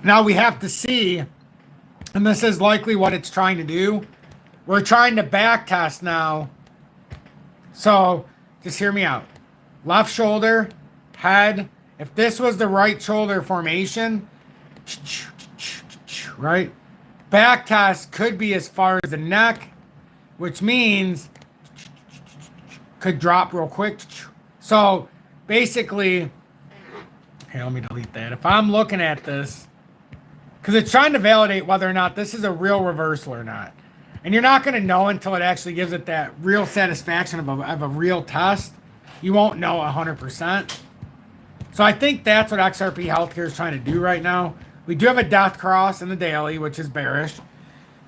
Now we have to see, and this is likely what it's trying to do. We're trying to back test now. So just hear me out. Left shoulder, head. If this was the right shoulder formation, right? Back test could be as far as the neck, which means could drop real quick. So basically, here, let me delete that. If I'm looking at this, because it's trying to validate whether or not this is a real reversal or not. And you're not going to know until it actually gives it that real satisfaction of a real test. You won't know 100%. So I think that's what XRP Healthcare is trying to do right now. We do have a death cross in the daily, which is bearish.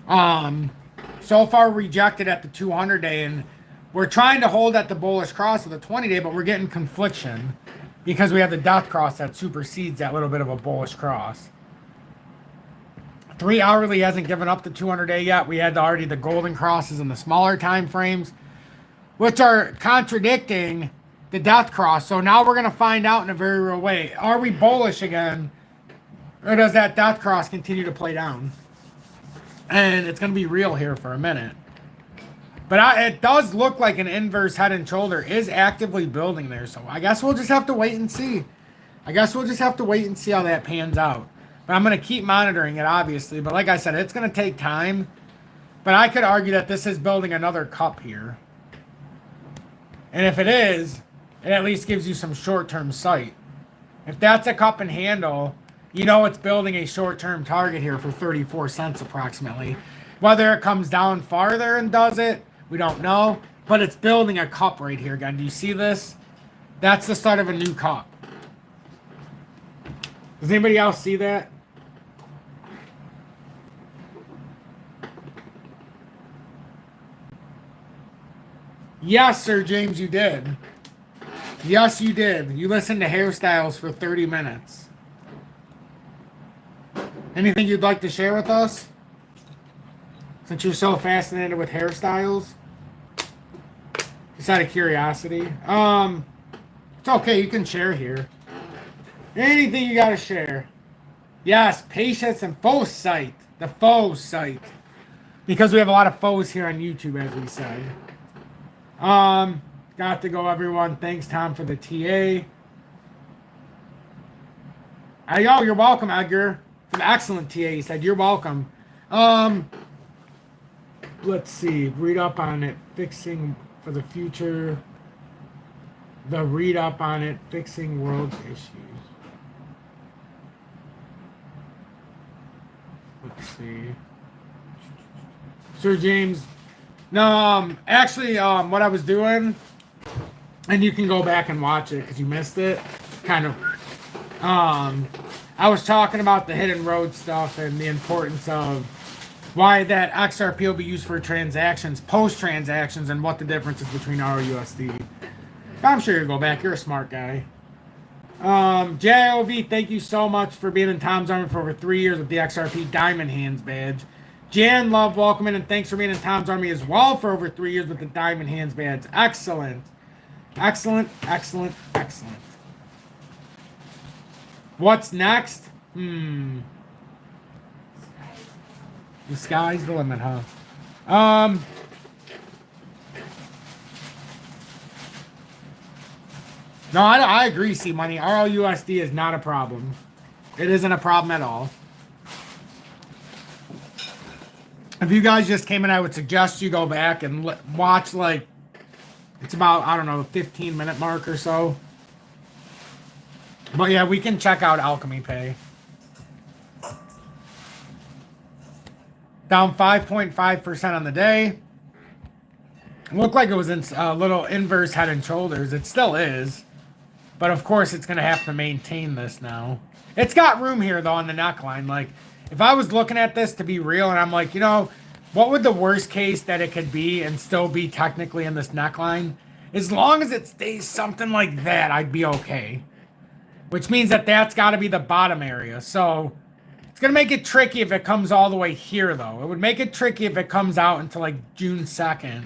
So far rejected at the 200 day, and we're trying to hold at the bullish cross of the 20 day, but we're getting confliction because we have the death cross that supersedes that little bit of a bullish cross. 3 hourly hasn't given up the 200 day yet. We had already the golden crosses in the smaller time frames, which are contradicting the death cross. So now we're going to find out in a very real way. Are we bullish again? Or does that death cross continue to play down? And it's going to be real here for a minute. But it does look like an inverse head and shoulder is actively building there. So I guess we'll just have to wait and see. I guess we'll just have to wait and see how that pans out. But I'm going to keep monitoring it, obviously. But like I said, it's going to take time. But I could argue that this is building another cup here. And if it is, it at least gives you some short-term sight. If that's a cup and handle, you know it's building a short-term target here for 34 cents approximately. Whether it comes down farther and does it, we don't know. But it's building a cup right here, again. Do you see this? That's the start of a new cup. Does anybody else see that? Yes, Sir James, you did. Yes, you did. You listened to hairstyles for 30 minutes. Anything you'd like to share with us? Since you're so fascinated with hairstyles? Just out of curiosity. It's okay, you can share here. Anything you gotta share. Yes, patience and FOESIGHT. The FOESIGHT. Because we have a lot of foes here on YouTube, as we said. Got to go, everyone. Thanks, Tom, for the TA. Oh, you're welcome, Edgar. For the excellent TA, he said, you're welcome. Let's see. Read up on it. Fixing for the future. The read up on it. Fixing world issues. Let's see. Sir James. No, actually, what I was doing, and you can go back and watch it because you missed it, kind of. I was talking about the hidden road stuff and the importance of why that XRP will be used for transactions, post-transactions, and what the difference is between ROUSD. I'm sure you'll go back. You're a smart guy. JIOV, thank you so much for being in Tom's Army for over 3 years with the XRP Diamond Hands badge. Jan Love, welcome in, and thanks for being in Tom's Army as well for over 3 years with the Diamond Hands badge. Excellent. Excellent, excellent, excellent. What's next? The sky's the limit, huh? No, I agree, C-Money. RLUSD is not a problem. It isn't a problem at all. If you guys just came in, I would suggest you go back and watch, like, it's about, I don't know, 15-minute mark or so. But yeah, we can check out Alchemy Pay. Down 5.5% on the day. It looked like it was in a little inverse head and shoulders. It still is. But of course, it's going to have to maintain this now. It's got room here, though, on the neckline. Like, if I was looking at this to be real, and I'm like, you know, what would the worst case that it could be and still be technically in this neckline? As long as it stays something like that, I'd be okay. Which means that that's got to be the bottom area. So, it's going to make it tricky if it comes all the way here, though. It would make it tricky if it comes out until, like, June 2nd.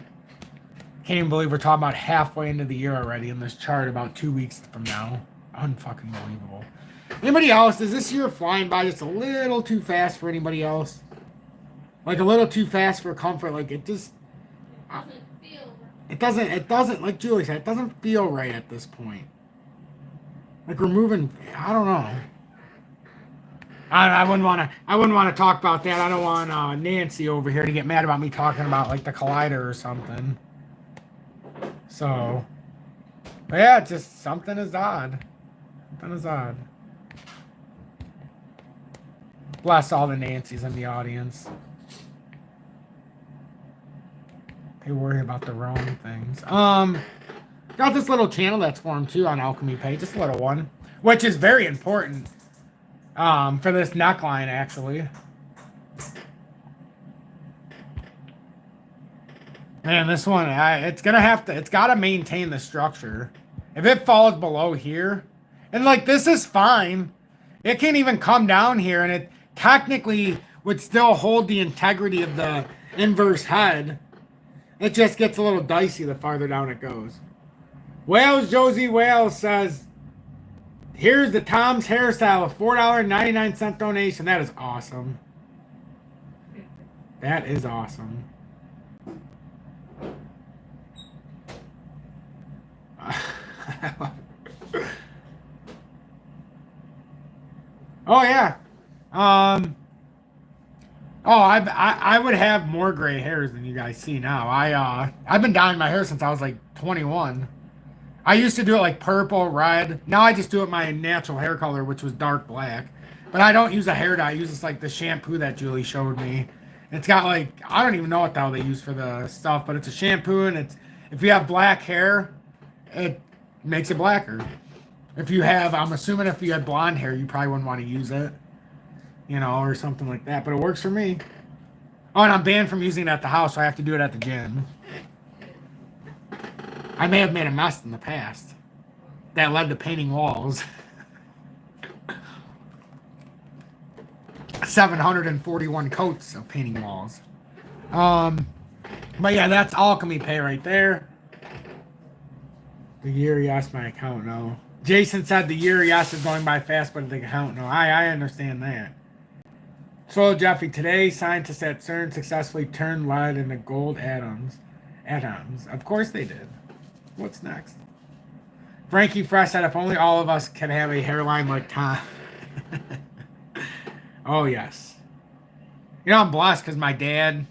Can't even believe we're talking about halfway into the year already in this chart about 2 weeks from now. Unfucking believable. Anybody else? Is this year flying by just a little too fast for anybody else? Like a little too fast for comfort. Like it just... It doesn't, like Julie said, it doesn't feel right at this point. Like we're moving, I don't know. I wouldn't want to talk about that. I don't want Nancy over here to get mad about me talking about like the collider or something. So, but yeah, just something is odd. Something is odd. Bless all the Nancys in the audience. They worry about the wrong things. Got this little channel that's formed too on Alchemy Pay, just a little one, which is very important for this neckline actually. Man, this one, it's got to maintain the structure. If it falls below here, and like this is fine, it can't even come down here, and it technically would still hold the integrity of the inverse head. It just gets a little dicey the farther down it goes. Wales Josie Wales says, here's the Tom's hairstyle, a $4.99 donation. That is awesome. That is awesome. Oh yeah. I would have more gray hairs than you guys see now. I've been dyeing my hair since I was like 21. I used to do it like purple, red. Now I just do it my natural hair color, which was dark black. But I don't use a hair dye. I use this like the shampoo that Julie showed me. It's got like, I don't even know what the hell they use for the stuff, but it's a shampoo, and it's, if you have black hair, it makes it blacker. If you have, I'm assuming if you had blonde hair, you probably wouldn't want to use it, you know, or something like that. But it works for me. Oh, and I'm banned from using it at the house, so I have to do it at the gym. I may have made a mess in the past that led to painting walls. 741 coats of painting walls. But yeah, that's alchemy pay right there. The year, yes, my account, no. Jason said the year, yes, is going by fast, but the account, no. I understand that. So, Jeffy, today scientists at CERN successfully turned lead into gold atoms. Of course they did. What's next? Frankie Fresh said if only all of us can have a hairline like Tom. Oh, yes. You know, I'm blessed because my dad,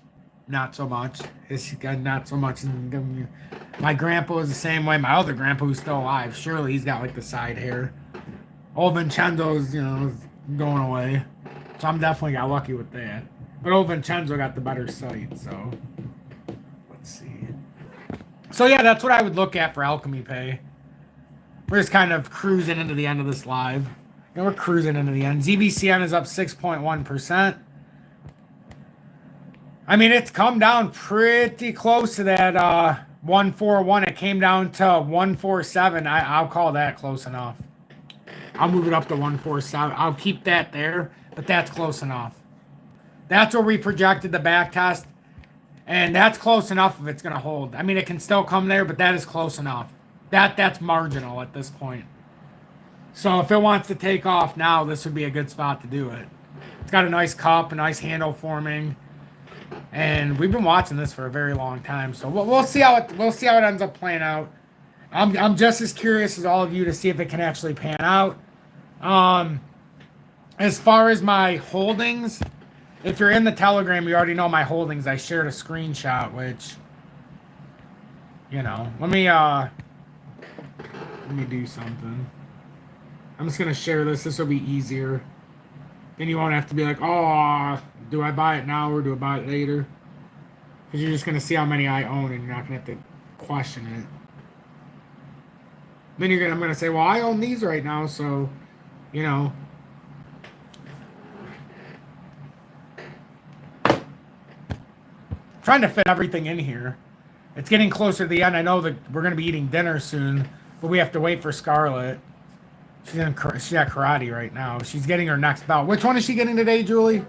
not so much. He's got not so much. My grandpa was the same way. My other grandpa who's still alive, surely he's got like the side hair. Old Vincenzo's, you know, going away. So I'm definitely got lucky with that. But old Vincenzo got the better sight, so let's see. So yeah, that's what I would look at for alchemy pay. We're just kind of cruising into the end of this live. And we're cruising into the end. ZBCN is up 6.1%. I mean, it's come down pretty close to that 141. It came down to 147. I'll call that close enough. I'll move it up to 147. I'll keep that there, but that's close enough. That's where we projected the back test, and that's close enough if it's going to hold. I mean, it can still come there, but that is close enough. That's marginal at this point. So if it wants to take off now, this would be a good spot to do it. It's got a nice cup, a nice handle forming, and we've been watching this for a very long time. So we'll see how it ends up playing out. I'm just as curious as all of you to see if it can actually pan out. As far as my holdings, if you're in the Telegram, you already know my holdings. I shared a screenshot, which, you know, let me do something. I'm just going to share this. This will be easier. Then you won't have to be like, oh, do I buy it now or do I buy it later? Because you're just going to see how many I own and you're not going to have to question it. Then I'm going to say, well, I own these right now, so, you know. Trying to fit everything in here. It's getting closer to the end. I know that we're going to be eating dinner soon, but we have to wait for Scarlett. She's at karate right now. She's getting her next bout. Which one is she getting today, Julie?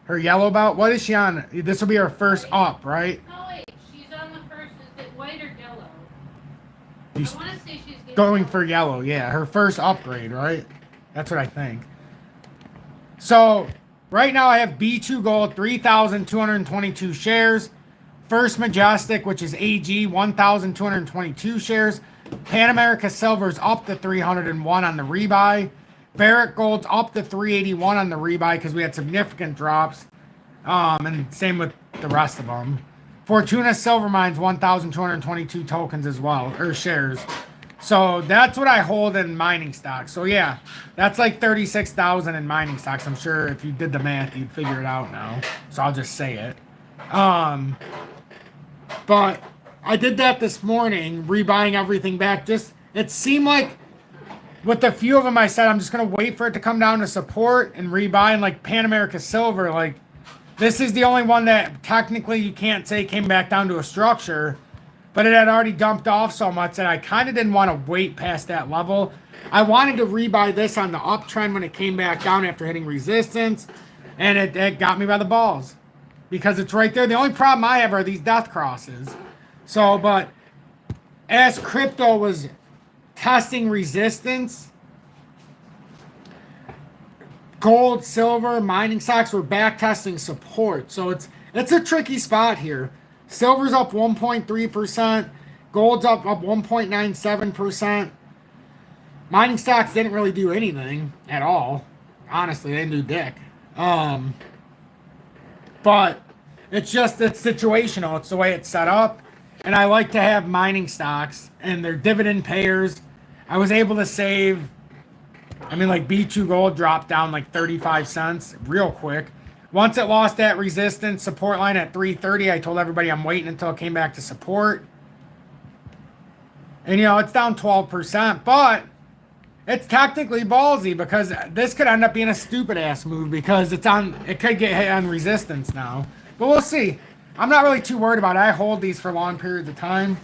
Her yellow bout? What is she on? This will be her first up, right? No, wait. She's on the first. Is it white or yellow? I want to say she's going for yellow. Yeah, her first upgrade, right? That's what I think. So, right now I have B2 Gold, 3,222 shares. First Majestic, which is AG, 1,222 shares. Pan America Silver's up to 301 on the rebuy. Barrick Gold's up to 381 on the rebuy because we had significant drops. And same with the rest of them. Fortuna Silver Mines, 1,222 tokens as well, or shares. So that's what I hold in mining stocks. So yeah, that's like 36,000 in mining stocks. I'm sure if you did the math, you'd figure it out now. So I'll just say it. But I did that this morning, rebuying everything back. Just, it seemed like with a few of them I said, I'm just going to wait for it to come down to support and rebuy. And like Pan America Silver, like this is the only one that technically you can't say came back down to a structure, but it had already dumped off so much that I kind of didn't want to wait past that level. I wanted to rebuy this on the uptrend when it came back down after hitting resistance, and it got me by the balls because it's right there. The only problem I have are these death crosses. So, but as crypto was testing resistance, gold, silver, mining stocks were back testing support. So it's a tricky spot here. Silver's up 1.3%. Gold's up 1.97%. Mining stocks didn't really do anything at all. Honestly, they didn't do dick. But it's situational. It's the way it's set up. And I like to have mining stocks, and they're dividend payers. I was able to save I mean, like B2 Gold dropped down like 35 cents real quick. Once it lost that resistance support line at 330, I told everybody I'm waiting until it came back to support. And, you know, it's down 12%, but it's technically ballsy because this could end up being a stupid ass move because it could get hit on resistance now. But we'll see. I'm not really too worried about it. I hold these for long periods of time,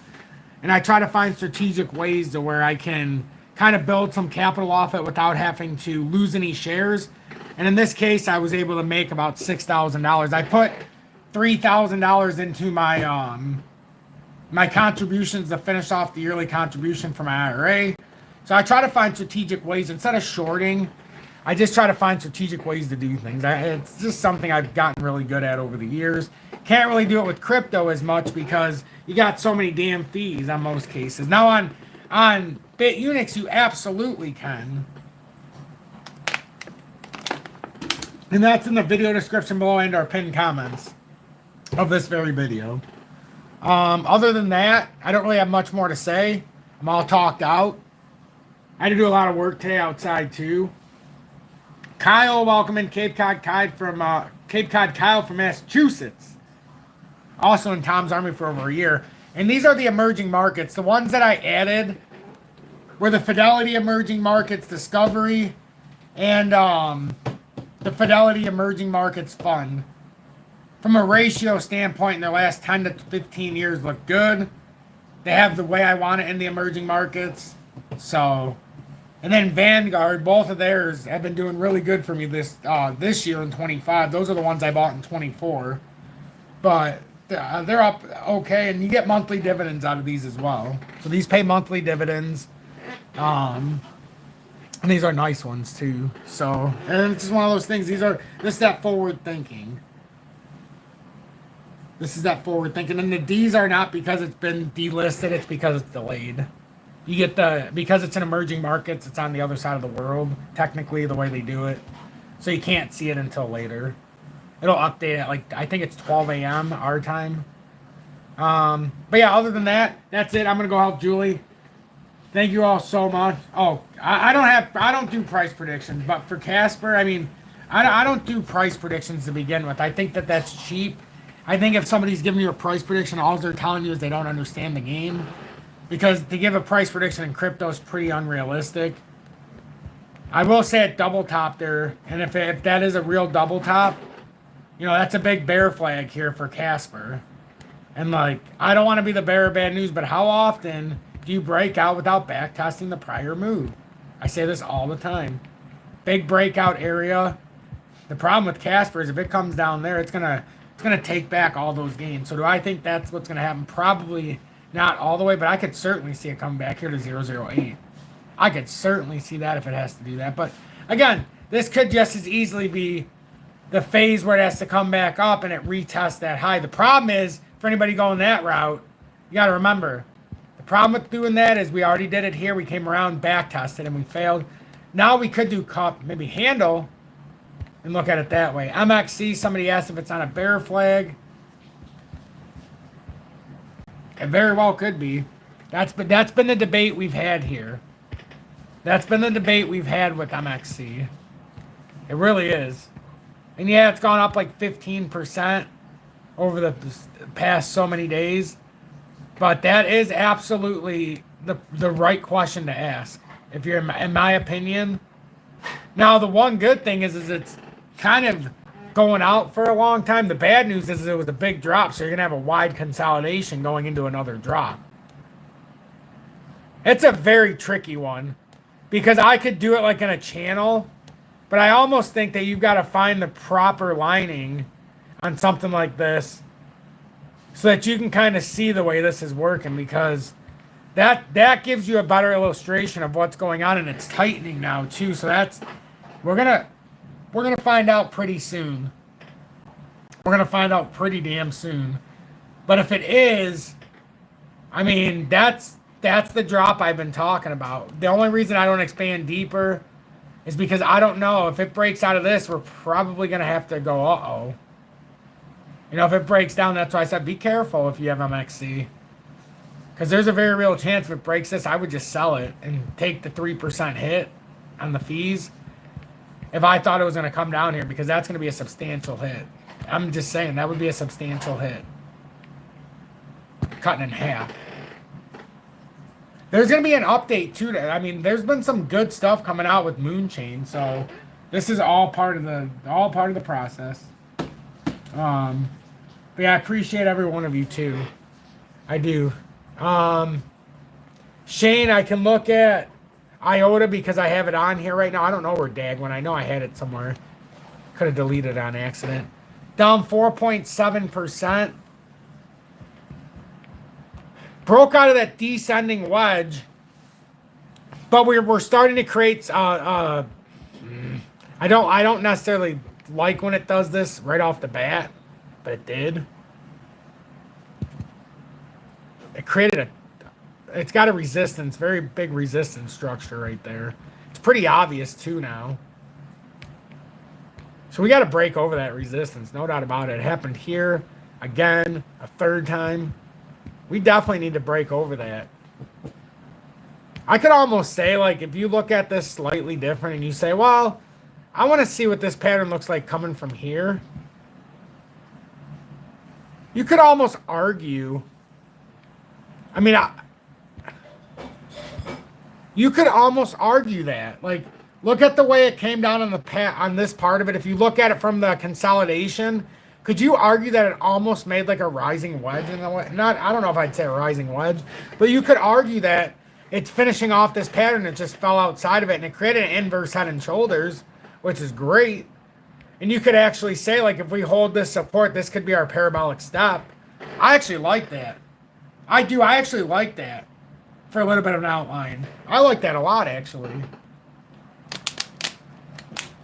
and I try to find strategic ways to where I can kind of build some capital off it without having to lose any shares. And in this case, I was able to make about $6,000. I put $3,000 into my my contributions to finish off the yearly contribution for my IRA. So I try to find strategic ways instead of shorting. I just try to find strategic ways to do things. It's just something I've gotten really good at over the years. Can't really do it with crypto as much because you got so many damn fees on most cases. Now on BITUNIX, you absolutely can. And that's in the video description below and our pinned comments of this very video. Other than that, I don't really have much more to say. I'm all talked out. I had to do a lot of work today outside too. Kyle, welcome in. Cape Cod Kyle from Massachusetts. Also in Tom's Army for over a year. And these are the emerging markets. The ones that I added were the Fidelity Emerging Markets Discovery and the Fidelity Emerging Markets Fund. From a ratio standpoint, in their last 10 to 15 years look good. They have the way I want it in the emerging markets. So, and then Vanguard, both of theirs have been doing really good for me this year in 25. Those are the ones I bought in 24. But they're up okay, and you get monthly dividends out of these as well. So these pay monthly dividends. And these are nice ones too. So, and it's just one of those things. This is that forward thinking. This is that forward thinking. And the D's are not because it's been delisted, it's because it's delayed. You get because it's in emerging markets, it's on the other side of the world, technically, the way they do it. So you can't see it until later. It'll update at like, I think it's 12 a.m. our time. But yeah, other than that, that's it. I'm going to go help Julie. Thank you all so much. Oh, I don't do price predictions, but for Casper, I mean, I don't do price predictions to begin with. I think that's cheap. I think if somebody's giving you a price prediction, all they're telling you is they don't understand the game. Because to give a price prediction in crypto is pretty unrealistic. I will say it double top there, and if that is a real double top, you know, that's a big bear flag here for Casper. And like, I don't want to be the bearer of bad news, but how often do you break out without back testing the prior move? I say this all the time. Big breakout area. The problem with Casper is if it comes down there, it's gonna take back all those gains. So do I think that's what's gonna happen? Probably not all the way, but I could certainly see it come back here to 008. I could certainly see that if it has to do that. But again, this could just as easily be the phase where it has to come back up and it retests that high. The problem is, for anybody going that route, you got to remember, the problem with doing that is we already did it here. We came around, back tested, and we failed. Now we could do cup, maybe handle, and look at it that way. MXC, somebody asked if it's on a bear flag. It very well could be. That's been the debate we've had here. That's been the debate we've had with MXC. It really is. And yeah, it's gone up like 15% over the past so many days. But that is absolutely the right question to ask, if you're in my opinion. Now, the one good thing is it's kind of going out for a long time. The bad news is it was a big drop, so you're going to have a wide consolidation going into another drop. It's a very tricky one because I could do it like in a channel, but I almost think that you've got to find the proper lining on something like this so that you can kind of see the way this is working, because that gives you a better illustration of what's going on, and it's tightening now too. So we're gonna find out pretty soon. We're gonna find out pretty damn soon. But if it is, I mean, that's the drop I've been talking about. The only reason I don't expand deeper is because I don't know. If it breaks out of this, we're probably gonna have to go, uh-oh. You know, if it breaks down, that's why I said be careful if you have MXC. Because there's a very real chance if it breaks this, I would just sell it and take the 3% hit on the fees if I thought it was going to come down here, because that's going to be a substantial hit. I'm just saying that would be a substantial hit. Cutting in half. There's going to be an update too. I mean, there's been some good stuff coming out with Moonchain, so this is all part of the process. But yeah, I appreciate every one of you too. I do. Shane, I can look at IOTA because I have it on here right now. I don't know where Dag went. I know I had it somewhere. Could have deleted it on accident. Down 4.7%. Broke out of that descending wedge. But we're starting to create I don't necessarily like when it does this right off the bat, but it did. It created it's got a resistance, very big resistance structure right there. It's pretty obvious too now. So we got to break over that resistance, no doubt about it. It happened here again, a third time. We definitely need to break over that. I could almost say, like, if you look at this slightly different and you say, well, I want to see what this pattern looks like coming from here. You could almost argue, I mean, you could almost argue that. Like, look at the way it came down on this part of it. If you look at it from the consolidation, could you argue that it almost made like a rising wedge in the way? I don't know if I'd say a rising wedge, but you could argue that it's finishing off this pattern. It just fell outside of it and it created an inverse head and shoulders, which is great. And you could actually say, like, if we hold this support, this could be our parabolic step. I actually like that. I do. I actually like that for a little bit of an outline. I like that a lot, actually.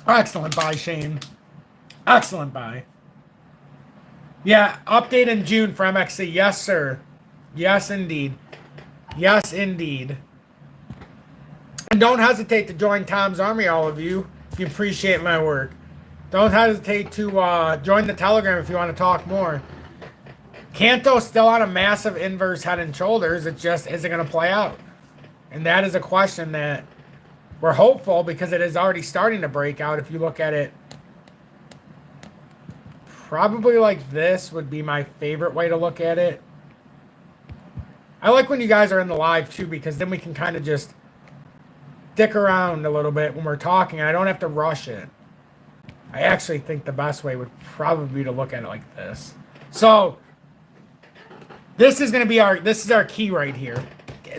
Excellent buy, Shane. Excellent buy. Yeah, update in June for MXC. Yes, sir. Yes, indeed. Yes, indeed. And don't hesitate to join Tom's Army, all of you, if you appreciate my work. Don't hesitate to join the Telegram if you want to talk more. Kanto's still on a massive inverse head and shoulders. It just isn't going to play out. And that is a question that we're hopeful, because it is already starting to break out. If you look at it, probably like this would be my favorite way to look at it. I like when you guys are in the live too, because then we can kind of just dick around a little bit when we're talking and I don't have to rush it. I actually think the best way would probably be to look at it like this. So this is going to be this is our key right here.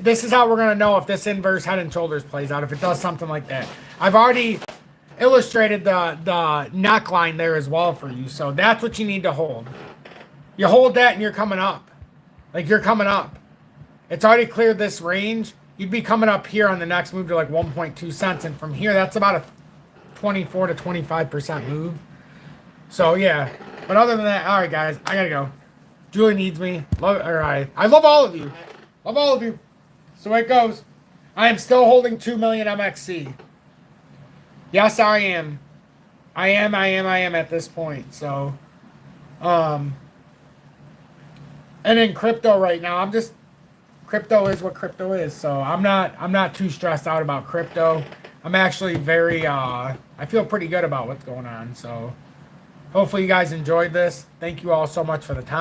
This is how we're going to know if this inverse head and shoulders plays out, if it does something like that. I've already illustrated the neckline there as well for you. So that's what you need to hold. You hold that and you're coming up. Like, you're coming up. It's already cleared this range. You'd be coming up here on the next move to like 1.2 cents. And from here, that's about a 24 to 25% move. So, yeah. But other than that, all right, guys, I got to go. Julie needs me. All right. I love all of you. Love all of you. So it goes. I am still holding 2 million MXC. Yes, I am. I am at this point. So, and in crypto right now, crypto is what crypto is. So I'm not too stressed out about crypto. I'm actually very, I feel pretty good about what's going on. So hopefully you guys enjoyed this. Thank you all so much for the time.